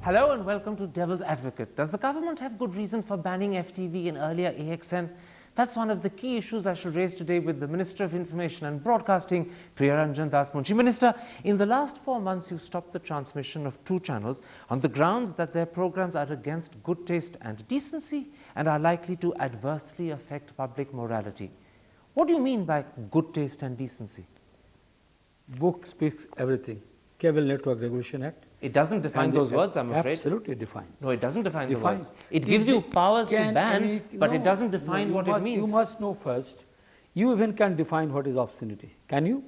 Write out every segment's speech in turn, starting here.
Hello and welcome to Devil's Advocate. Does the government have good reason for banning FTV and earlier AXN? That's one of the key issues I shall raise today with the Minister of Information and Broadcasting, Priya Ranjan Dasmunsi. Minister, in the last 4 months, you stopped the transmission of 2 channels on the grounds that their programs are against good taste and decency and are likely to adversely affect public morality. What do you mean by good taste and decency? Book speaks everything. Cable Network Regulation Act. It doesn't define those words, I'm afraid. Absolutely defines. No, it doesn't define the words. It gives you powers to ban, but it doesn't define what it means. You must know first, you even can define what is obscenity. Can you?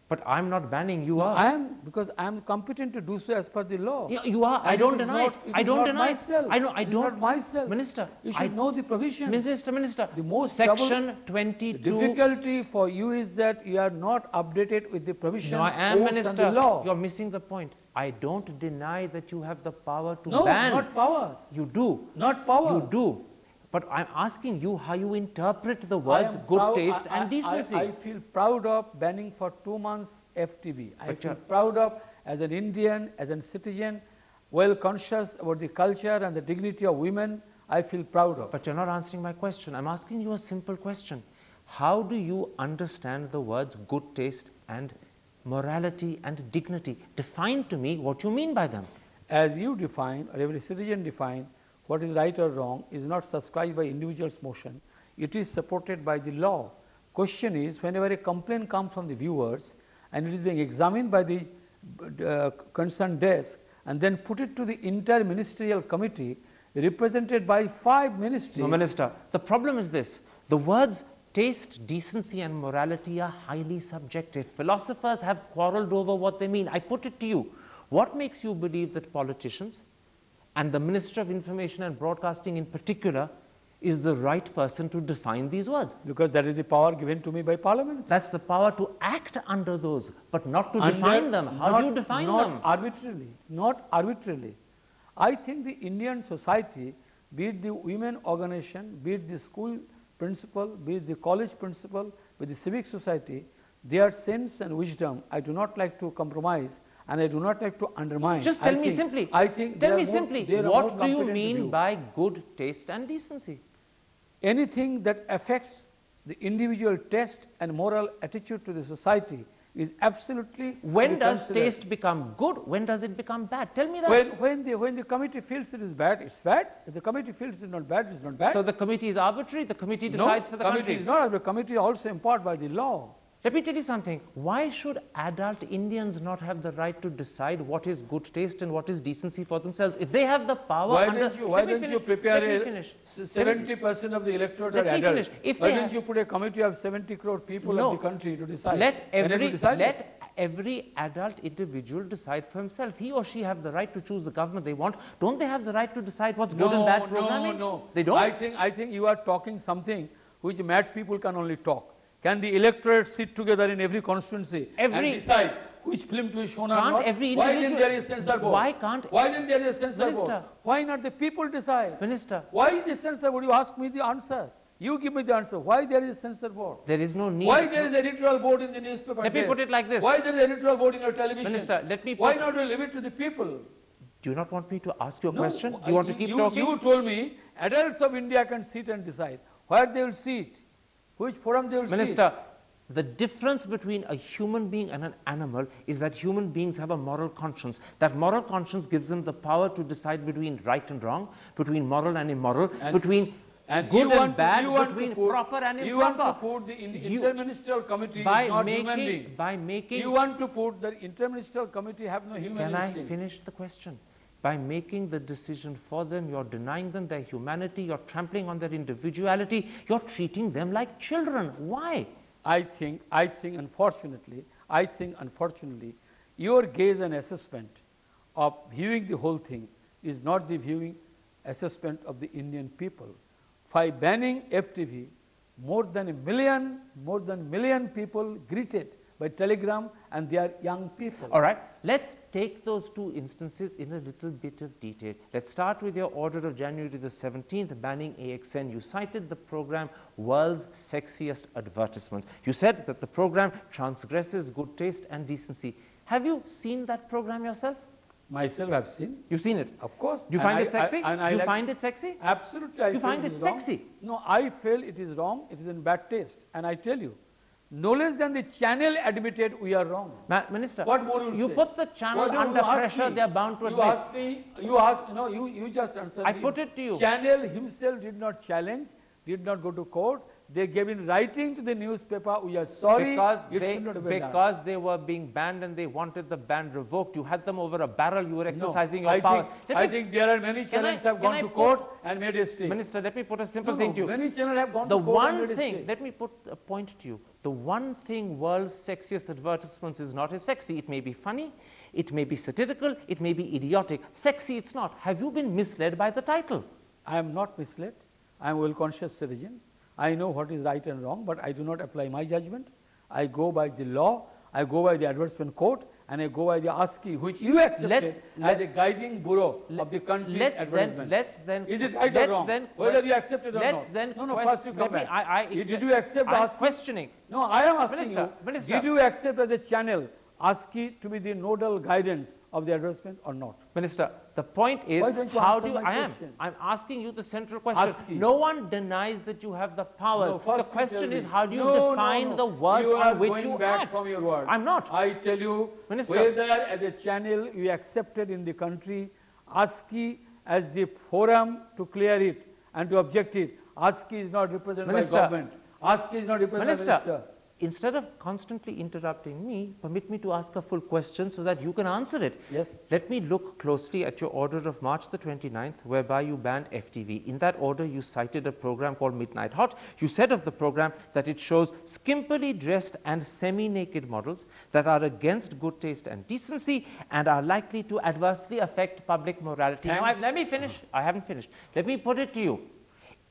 But I'm not banning, you are. I am, because I am competent to do so as per the law. You are. I don't deny it. I don't deny myself. I know. I don't. Not myself. Minister, you should know the provision. Minister. The most Section 22. The difficulty for you is that you are not updated with the provisions. No, I am, Minister. And the law. You're missing the point. I don't deny that you have the power to ban. No, not power. You do. Not power. You do. But I'm asking you how you interpret the words good taste and decency. I feel proud of banning for 2 months FTV. I feel proud of, as an Indian, as a citizen, well conscious about the culture and the dignity of women, I feel proud of. But you're not answering my question. I'm asking you a simple question. How do you understand the words good taste and morality and dignity? Define to me what you mean by them. As you define, or every citizen define, what is right or wrong is not subscribed by individual's motion. It is supported by the law. Question is, whenever a complaint comes from the viewers and it is being examined by the concerned desk and then put it to the inter-ministerial committee represented by 5 ministries. No, Minister, the problem is this. The words taste, decency and morality are highly subjective. Philosophers have quarreled over what they mean. I put it to you. What makes you believe that politicians and the Minister of Information and Broadcasting in particular is the right person to define these words? Because that is the power given to me by Parliament. That's the power to act under those, but not to define them. How do you define them? Not arbitrarily. Not arbitrarily. I think the Indian society, be it the women organization, be it the school principal, be it the college principal, be it the civic society, their sense and wisdom, I do not like to compromise and I do not like to undermine. Just tell me simply. Tell me simply, what do you mean by good taste and decency? Anything that affects the individual taste and moral attitude to the society is absolutely. When does taste become good? When does it become bad? Tell me that. When the committee feels it is bad, it's bad. If the committee feels it is not bad, it's not bad. So the committee is arbitrary. The committee decides for the country. No, committee is not. The committee is also empowered by the law. Let me tell you something. Why should adult Indians not have the right to decide what is good taste and what is decency for themselves? If they have the power... Why don't you prepare 70% of the electorate are adults? Why don't you put a committee of 70 crore people of the country to decide? Let every adult individual decide for himself. He or she have the right to choose the government they want. Don't they have the right to decide what's good and bad programming? No. They don't? I think you are talking something which mad people can only talk. Can the electorate sit together in every constituency and decide which film to be shown or not? Why didn't there is a censor board? Why didn't there is a censor board? Why not the people decide? Minister. Why is the censor board? You ask me the answer. You give me the answer. Why there is a censor board? There is no need. Why there is editorial board in the newspaper? Let me put it like this. Why there is editorial board in your television? Minister, let me put. Why not leave it to the people? Do you not want me to ask you a question? Do you want to keep talking? You told me adults of India can sit and decide where they will sit, which forum they will sit. Minister, the difference between a human being and an animal is that human beings have a moral conscience. That moral conscience gives them the power to decide between right and wrong, between moral and immoral, between good and bad, between proper and improper. You want to put the interministerial committee is not human being. You want to put the interministerial committee have no human instinct. Can I finish the question? By making the decision for them, you're denying them their humanity, you're trampling on their individuality, you're treating them like children. Why? I think unfortunately, your gaze and assessment of viewing the whole thing is not the viewing assessment of the Indian people. By banning FTV, more than a million people greeted by telegram and they are young people. All right, let's take those 2 instances in a little bit of detail. Let's start with your order of January the 17th banning AXN. You cited the program World's Sexiest Advertisements. You said that the program transgresses good taste and decency. Have you seen that program yourself? Myself have seen. You've seen it? Of course. Do you find it sexy? And I Do you like find it sexy? Absolutely. I You feel find it it is wrong. sexy? No, I feel it is wrong. It is in bad taste. And I tell you, no less than the channel admitted we are wrong. Minister, What more you you say? put the channel What do under you ask pressure, me? they are bound to You admit. ask me, you ask, no, you just answer I me. put it to you. Channel himself did not challenge, did not go to court. They gave in writing to the newspaper, we are sorry, it should not have been done. Because they were being banned and they wanted the ban revoked. You had them over a barrel, you were exercising No, your power. I think there are many channels have gone to court and made a stay. Minister, let me put a simple No, thing to you. many channels have gone The to court and one made a thing, stay. let me put a point to you. The one thing world's sexiest advertisements is not as sexy. It may be funny, it may be satirical, it may be idiotic. Sexy it's not. Have you been misled by the title? I am not misled. I am a well-conscious citizen. I know what is right and wrong, but I do not apply my judgment. I go by the law, I go by the advertisement code, and I go by the ASCII, which you accepted as a guiding bureau of the country's advertisement. Is it right or wrong? Whether you accept it or not. No, first you come back. Did you accept I'm ASCII? questioning. No, I am asking Minister, did you accept as a channel ASCII to be the nodal guidance of the advertisement or not? Minister, the point is, Why don't you how answer do you, my question? I'm asking you the central question. ASCII. No one denies that you have the powers. No, The first you question tell is, me. how do you No, define the words you are on which going you back act? from your word. I'm not. I tell you, Minister. whether as a channel you accepted in the country, ASCII as the forum to clear it and to object it. ASCII is not represented Minister. by government. ASCII is not represented by Minister, minister. instead of constantly interrupting me, permit me to ask a full question so that you can answer it. Yes. Let me look closely at your order of March the 29th, whereby you banned FTV. In that order, you cited a program called Midnight Hot. You said of the program that it shows skimpily dressed and semi-naked models that are against good taste and decency and are likely to adversely affect public morality. Now, Thanks. let me finish. I haven't finished. Let me put it to you.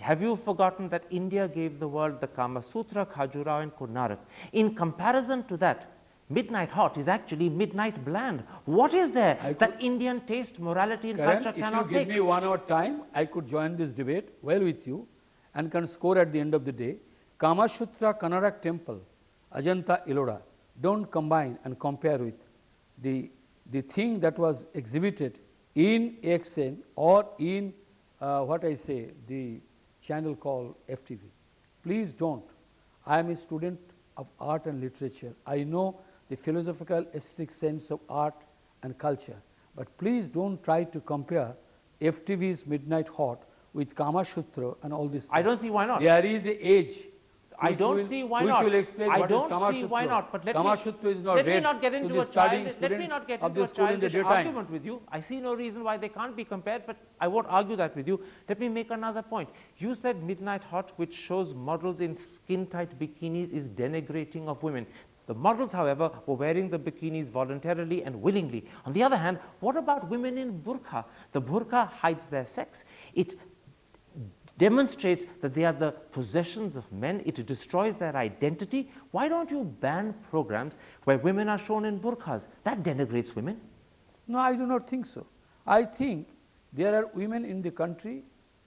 Have you forgotten that India gave the world the Kama Sutra, Khajuraho and Kurnarak? In comparison to that, Midnight Hot is actually Midnight Bland. What is there that Indian taste, morality and Karan, culture if cannot you give take? me 1 hour time, I could join this debate well with you and can score at the end of the day. Kamasutra Kanarak temple, Ajanta Ellora, don't combine and compare with the thing that was exhibited in AXN or in what I say, the channel called FTV. Please don't. I am a student of art and literature. I know the philosophical aesthetic sense of art and culture. But please don't try to compare FTV's Midnight Hot with Kama Sutra and all this. I don't see why not. There is an age. I don't see why not. Which will explain I what is don't Kama see Sutra. why not. But Kama Sutra is not let me read not get to into the a studying childish, let me students not get of into the a school in the childish daytime. argument with you. I see no reason why they can't be compared, but I won't argue that with you. Let me make another point. You said Midnight Hot, which shows models in skin-tight bikinis, is denigrating of women. The models, however, were wearing the bikinis voluntarily and willingly. On the other hand, what about women in burqa? The burqa hides their sex. It demonstrates that they are the possessions of men. It destroys their identity. Why don't you ban programs where women are shown in burqas? That denigrates women. No, I do not think so. I think there are women in the country,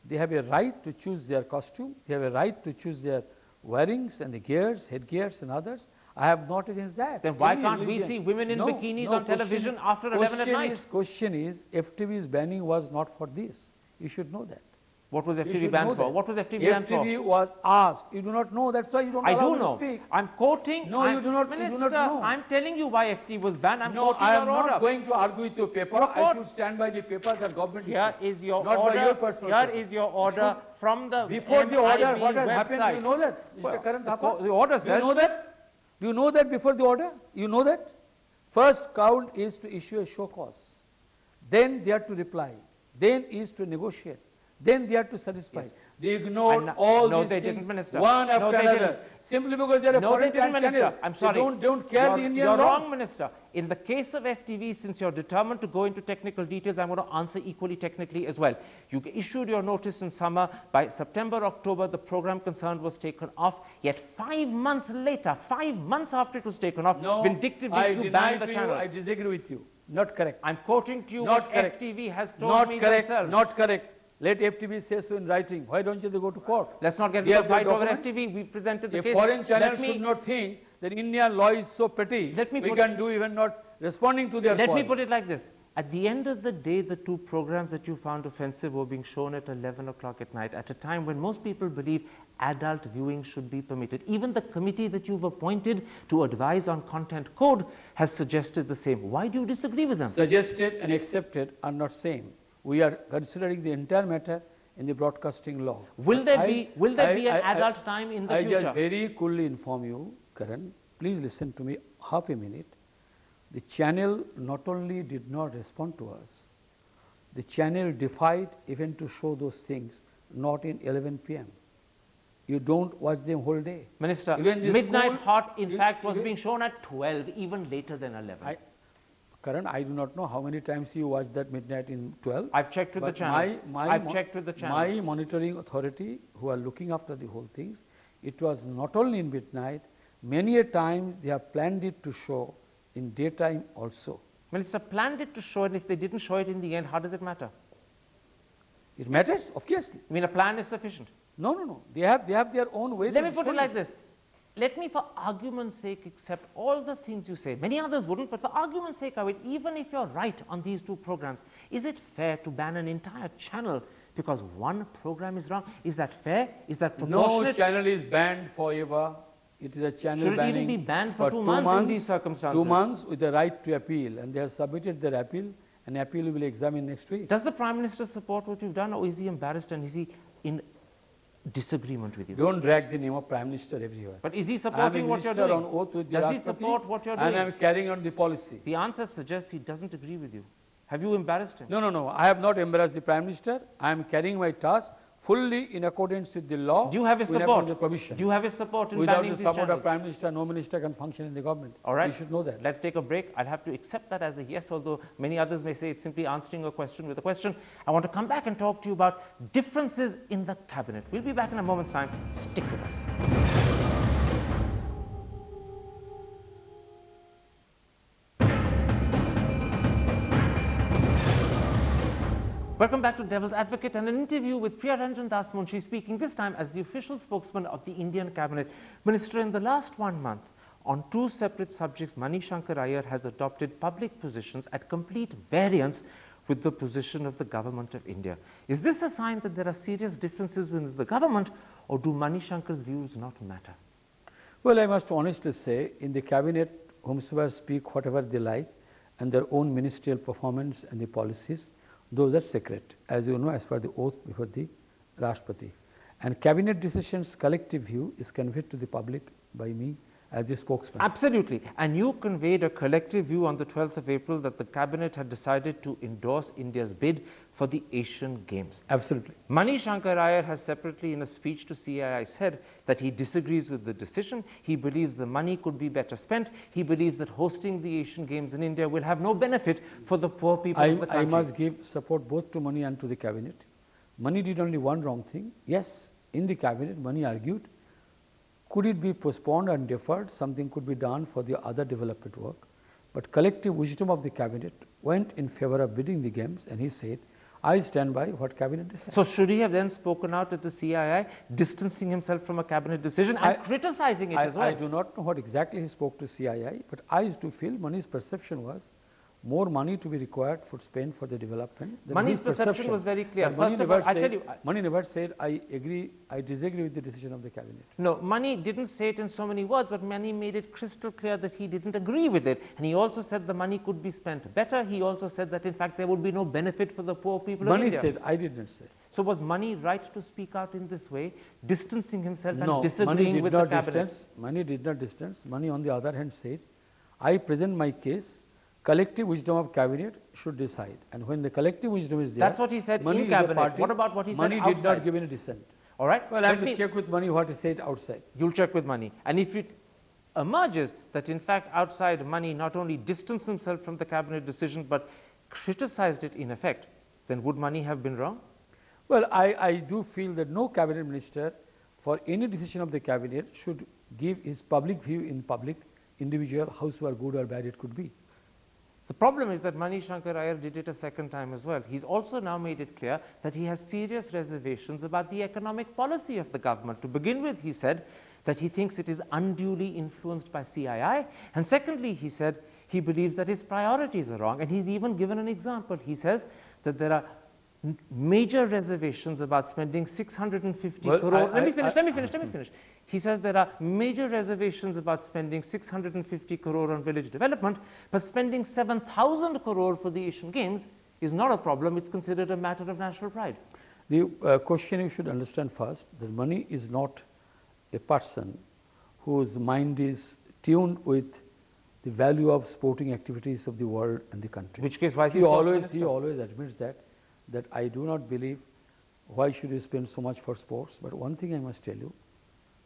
they have a right to choose their costume, they have a right to choose their wearings and the gears, headgears and others. I have not against that. Then why can't we see women in bikinis on television after 11 at night? Question is, FTV's banning was not for this. You should know that. What was FTV banned for? What was FTV banned for? FTV was asked. You do not know. That's why you don't allow me to speak. I'm quoting. No, you do not. Minister, you do not know. I'm telling you why FTV was banned. I'm no, quoting I am your order. not going to argue with your paper. I should stand by the paper that government Here issued. is your not order. By your personal Here is your order from the before the order. What has website. happened? Do you know that, Mr. Karan Thapa? The order says. Do you know that? Do you know that before the order? You know that? First count is to issue a show cause. Then they are to reply. Then is to negotiate. Then they are to satisfy. Yes. They ignored all these they things, didn't, Minister. one after another, didn't. simply because they are a foreign channel. I'm sorry. They don't care the Indian You're laws. wrong, Minister. In the case of FTV, since you're determined to go into technical details, I'm going to answer equally technically as well. You issued your notice in summer. By September, October, the program concerned was taken off. Yet 5 months later, 5 months after it was taken off, vindictively you banned the channel. I disagree with you. Not correct. I'm quoting to you not what correct. FTV has told not me correct. themselves. Not correct. Let FTV say so in writing. Why don't you go to court? Let's not get into a fight over FTV. We presented the case. A foreign channel should not think that Indian law is so petty. We can do even not responding to their Let me put it like this. At the end of the day, the two programs that you found offensive were being shown at 11 o'clock at night, at a time when most people believe adult viewing should be permitted. Even the committee that you've appointed to advise on content code has suggested the same. Why do you disagree with them? Suggested and accepted are not same. We are considering the entire matter in the broadcasting law. Will there be an adult time in the future? I just very coolly inform you, Karan, please listen to me half a minute. The channel not only did not respond to us, the channel defied even to show those things not in 11 p.m. You don't watch them whole day. Minister, Midnight Hot in fact was being shown at 12, even later than 11. Karan, I do not know how many times you watched that Midnight in 12. I've checked with the channel. I've checked with the channel. My monitoring authority who are looking after the whole things, it was not only in midnight, many a times they have planned it to show in daytime also. Minister, planned it to show it, and if they didn't show it in the end, how does it matter? It matters, obviously. I mean, a plan is sufficient. No, no, no. They have their own way. Let me put it like this. Let me, for argument's sake, accept all the things you say. Many others wouldn't, but for argument's sake, I will. Even if you're right on these two programs, is it fair to ban an entire channel because one program is wrong? Is that fair? Is that proportionate? No channel is banned forever. It is a channel banning. Should it even be banned for 2 months in these circumstances? 2 months with the right to appeal, and they have submitted their appeal, and appeal will be examined next week. Does the Prime Minister support what you've done, or is he embarrassed and is he in disagreement with you? Don't drag the name of Prime Minister everywhere. But is he supporting what you're doing? On oath with the Does he support what you're doing? And I'm carrying on the policy. The answer suggests he doesn't agree with you. Have you embarrassed him? No, no, no. I have not embarrassed the Prime Minister. I am carrying my task fully in accordance with the law. Do you have his support? The provision. Do you have his support in Without banning the these support channels? of Prime Minister, no minister can function in the government. All right. You should know that. Let's take a break. I'll have to accept that as a yes, although many others may say it's simply answering a question with a question. I want to come back and talk to you about differences in the cabinet. We'll be back in a moment's time. Stick with us. Welcome back to Devil's Advocate and an interview with Priya Ranjan Dasmunsi, speaking this time as the official spokesman of the Indian Cabinet. Minister, in the last 1 month, on 2 separate subjects, Mani Shankar Iyer has adopted public positions at complete variance with the position of the Government of India. Is this a sign that there are serious differences within the government, or do Mani Shankar's views not matter? Well, I must honestly say, in the Cabinet, whomsoever speak whatever they like, and their own ministerial performance and the policies, those are secret, as you know, as per the oath before the Rashtrapati. And cabinet decisions collective view is conveyed to the public by me as the spokesman. Absolutely. And you conveyed a collective view on the 12th of April that the cabinet had decided to endorse India's bid for the Asian Games. Absolutely. Mani Shankar Iyer has separately in a speech to CII said that he disagrees with the decision. He believes the money could be better spent. He believes that hosting the Asian Games in India will have no benefit for the poor people of the country. I must give support both to Mani and to the cabinet. Mani did only one wrong thing. Yes, in the cabinet, Mani argued, could it be postponed and deferred? Something could be done for the other development work. But collective wisdom of the cabinet went in favor of bidding the games, and he said, I stand by what cabinet decided. So should he have then spoken out at the CII, distancing himself from a cabinet decision and criticizing it as well? I do not know what exactly he spoke to CII, but I used to feel Mani's perception was more money to be required for spend for the development. Mani's perception was very clear. First of all, I tell you, Mani never said, I disagree with the decision of the cabinet. No, Mani didn't say it in so many words, but Mani made it crystal clear that he didn't agree with it. And he also said the money could be spent better. He also said that in fact there would be no benefit for the poor people of India. Mani said, I did not say. So was Mani right to speak out in this way, distancing himself and disagreeing with the cabinet? Mani did not distance. Mani on the other hand said, I present my case. Collective wisdom of cabinet should decide, and when the collective wisdom is there, that's what he said in cabinet. What about what he said outside? Mani did not give any dissent. All right. Well, I have to check with Mani what he said outside. You'll check with Mani, and if it emerges that in fact outside Mani not only distanced himself from the cabinet decision but criticized it in effect, then would Mani have been wrong? Well, I do feel that no cabinet minister for any decision of the cabinet should give his public view in public, individual, howsoever good or bad it could be. The problem is that Mani Shankar Iyer did it a second time as well. He's also now made it clear that he has serious reservations about the economic policy of the government. To begin with, he said that he thinks it is unduly influenced by CII. And secondly, he said He believes that his priorities are wrong, and he's even given an example. He says that there are major reservations about spending 650 Well, crore. Let me finish. He says there are major reservations about spending 650 crore on village development, but spending 7,000 crore for the Asian Games is not a problem. It's considered a matter of national pride. The question you should understand first, that money is not a person whose mind is tuned with the value of sporting activities of the world and the country. In which case, why is he always admits that I do not believe why should you spend so much for sports. But one thing I must tell you,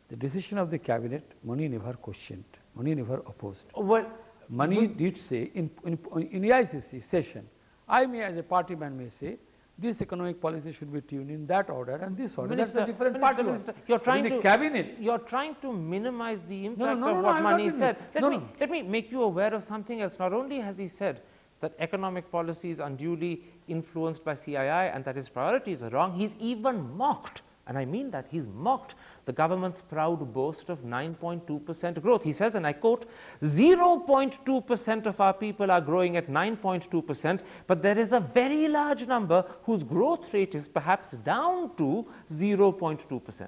the decision of the cabinet, money never questioned, money never opposed. Well, money did say in AICC session, I may as a party man may say, this economic policy should be tuned in that order and this order. Minister, that's a different party. You're trying to cabinet. You're trying to minimize the impact No, of what I'm money not said. No. Let me make you aware of something else. Not only has he said that economic policy is unduly influenced by CII and that his priorities are wrong, he's even mocked, and I mean that, he's mocked the government's proud boast of 9.2% growth. He says, and I quote, 0.2% of our people are growing at 9.2%, but there is a very large number whose growth rate is perhaps down to 0.2%.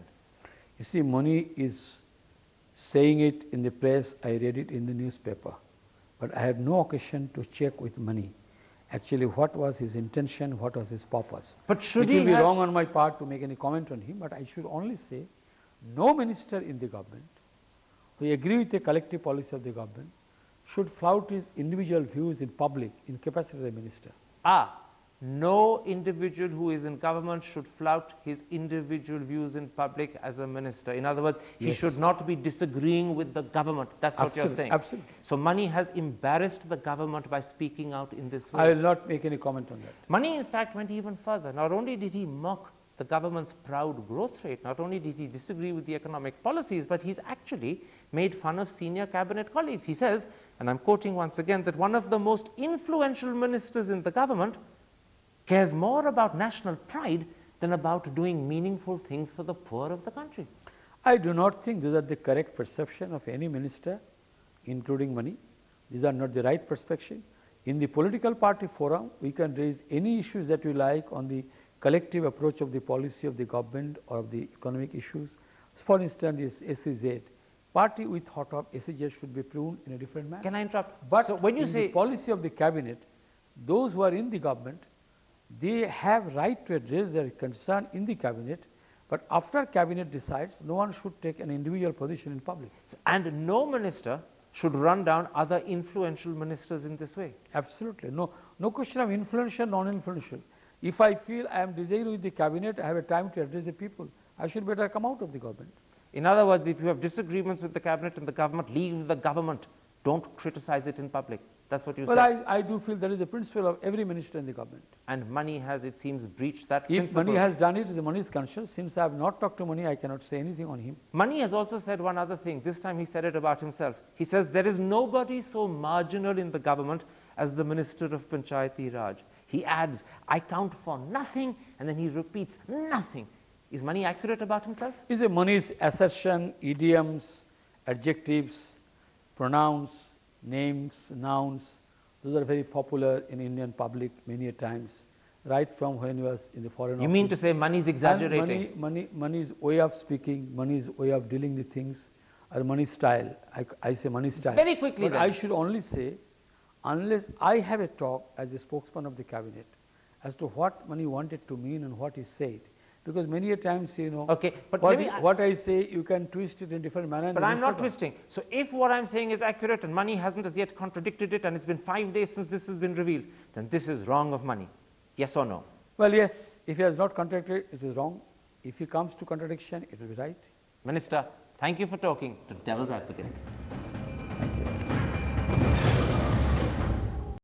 You see, money is saying it in the press, I read it in the newspaper, but I had no occasion to check with money. Actually, what was his intention, what was his purpose. But should it will be wrong on my part to make any comment on him, but I should only say, no minister in the government who agree with the collective policy of the government should flout his individual views in public in capacity of the minister. No individual who is in government should flout his individual views in public as a minister. In other words, he should not be disagreeing with the government. That's what you're saying. Absolutely. So money has embarrassed the government by speaking out in this way. I will not make any comment on that. Money, in fact, went even further. Not only did he mock the government's proud growth rate, not only did he disagree with the economic policies, but he's actually made fun of senior cabinet colleagues. He says, and I'm quoting once again, that one of the most influential ministers in the government cares more about national pride than about doing meaningful things for the poor of the country. I do not think these are the correct perception of any minister, including money. These are not the right perception. In the political party forum, we can raise any issues that we like on the collective approach of the policy of the government or of the economic issues. For instance, this SEZ, party we thought of SEZ should be pruned in a different manner. Can I interrupt? But so when you say the policy of the cabinet, those who are in the government, they have right to address their concern in the cabinet, but after cabinet decides, no one should take an individual position in public. And no minister should run down other influential ministers in this way. Absolutely. No question of influential, non-influential. If I feel I am disagreeing with the cabinet, I have a time to address the people, I should better come out of the government. In other words, if you have disagreements with the cabinet and the government, leave the government. Don't criticize it in public. That's what you said. Well, I do feel that is the principle of every minister in the government. And money has, it seems, breached that If principle. money has done it, the money is conscious. Since I have not talked to money, I cannot say anything on him. Money has also said one other thing. This time he said it about himself. He says, there is nobody so marginal in the government as the Minister of Panchayati Raj. He adds, I count for nothing, and then he repeats, nothing. Is money accurate about himself? Is a money's assertion, idioms, adjectives, pronouns, names, nouns, those are very popular in Indian public many a times, right from when he was in the foreign office. You mean to say money is exaggerating? Money's way of speaking, money's way of dealing with things, or money style. I say money style. Very quickly but then. I should only say, unless I have a talk as a spokesman of the cabinet as to what money wanted to mean and what he said, because many a times, you know, okay, but what I say, you can twist it in different manner. But I'm not twisting. So if what I'm saying is accurate and money hasn't as yet contradicted it and it's been 5 days since this has been revealed, then this is wrong of money. Yes or no? Well, yes. If he has not contradicted, it is wrong. If he comes to contradiction, it will be right. Minister, thank you for talking to Devil's Advocate.